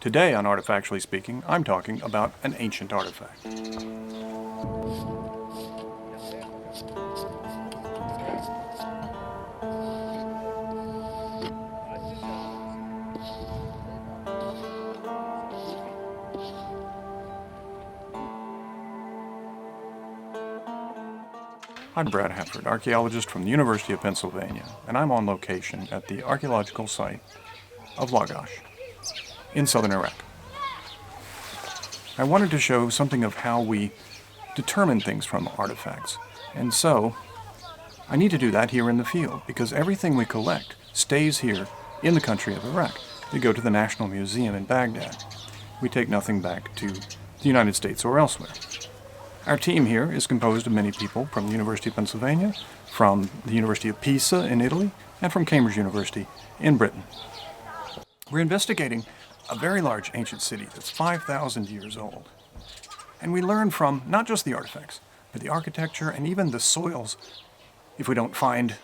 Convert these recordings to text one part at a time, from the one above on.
Today on Artifactually Speaking, I'm talking about an ancient artifact. I'm Brad Hafford, archaeologist from the University of Pennsylvania, and I'm on location at the archaeological site of Lagash in southern Iraq. I wanted to show something of how we determine things from artifacts, and so I need to do that here in the field, because everything we collect stays here in the country of Iraq. We go to the National Museum in Baghdad. We take nothing back to the United States or elsewhere. Our team here is composed of many people from the University of Pennsylvania, from the University of Pisa in Italy, and from Cambridge University in Britain. We're investigating a very large ancient city that's 5,000 years old. And we learn from not just the artifacts, but the architecture and even the soils. If we don't find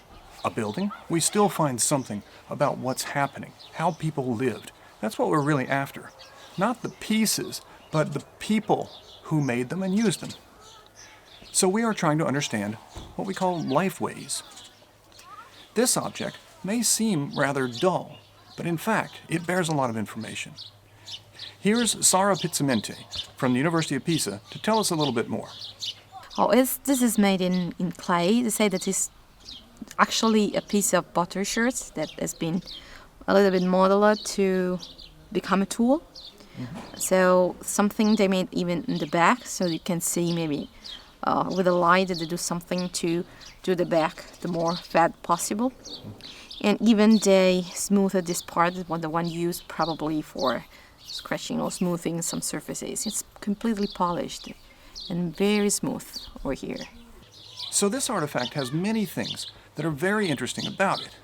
a building, we still find something about what's happening, how people lived. That's what we're really after. Not the pieces, but the people who made them and used them. So we are trying to understand what we call lifeways. This object may seem rather dull, but in fact, it bears a lot of information. Here's Sara Pizzimenti from the University of Pisa to tell us a little bit more. This is made in clay. They say that it's actually a piece of pottery sherds that has been a little bit modeled to become a tool. Mm-hmm. So something they made even in the back, so you can see maybe with a light that they do something to do the back the more fat possible. And even they smoothed this part, the one used probably for scratching or smoothing some surfaces. It's completely polished and very smooth over here. So this artifact has many things that are very interesting about it.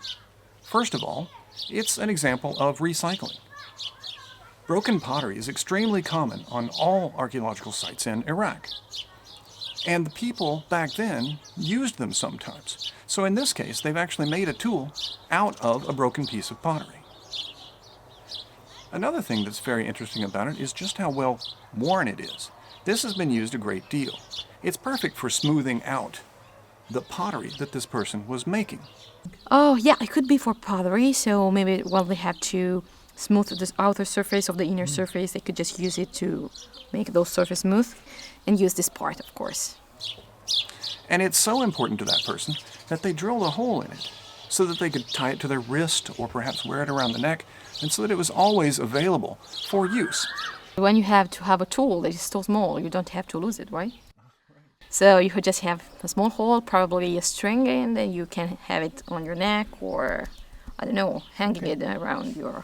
First of all, it's an example of recycling. Broken pottery is extremely common on all archaeological sites in Iraq. And the people back then used them sometimes. So in this case, they've actually made a tool out of a broken piece of pottery. Another thing that's very interesting about it is just how well worn it is. This has been used a great deal. It's perfect for smoothing out the pottery that this person was making. Oh, yeah, it could be for pottery. So maybe they have to smooth the outer surface of the inner surface, they could just use it to make those surface smooth and use this part, of course. And it's so important to that person that they drilled a hole in it so that they could tie it to their wrist or perhaps wear it around the neck, and so that it was always available for use. When you have to have a tool that is so small, you don't have to lose it, right? So you could just have a small hole, probably a string, and then you can have it on your neck or, I don't know, hanging it around your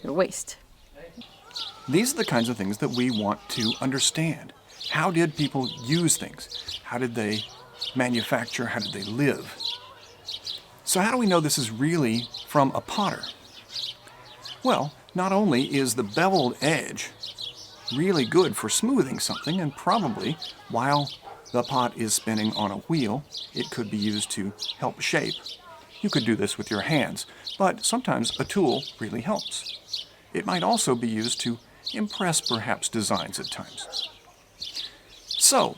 waste. These are the kinds of things that we want to understand. How did people use things? How did they manufacture? How did they live? So how do we know this is really from a potter? Well, not only is the beveled edge really good for smoothing something, and probably while the pot is spinning on a wheel, it could be used to help shape. You could do this with your hands, but sometimes a tool really helps. It might also be used to impress perhaps designs at times. So,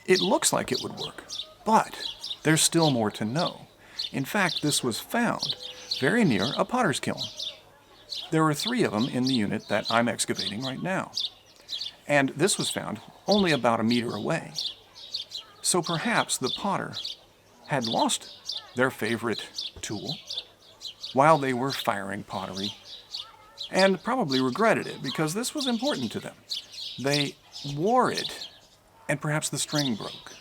it looks like it would work, but there's still more to know. In fact, this was found very near a potter's kiln. There are 3 of them in the unit that I'm excavating right now. And this was found only about a meter away. So perhaps the potter had lost their favorite tool while they were firing pottery, and probably regretted it because this was important to them. They wore it, and perhaps the string broke.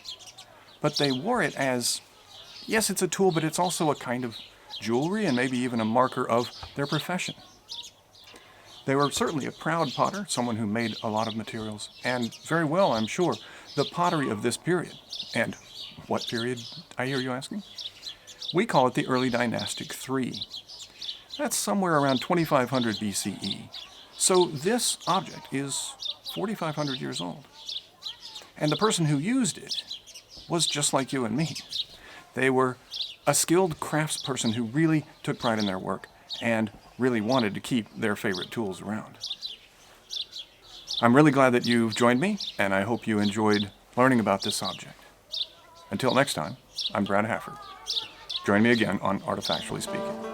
But they wore it as, yes, it's a tool, but it's also a kind of jewelry and maybe even a marker of their profession. They were certainly a proud potter, someone who made a lot of materials, and very well, I'm sure, the pottery of this period. And what period, I hear you asking? We call it the early dynastic 3. That's somewhere around 2500 BCE. So this object is 4,500 years old. And the person who used it was just like you and me. They were a skilled craftsperson who really took pride in their work and really wanted to keep their favorite tools around. I'm really glad that you've joined me, and I hope you enjoyed learning about this object. Until next time, I'm Brad Hafford. Join me again on Artifactually Speaking.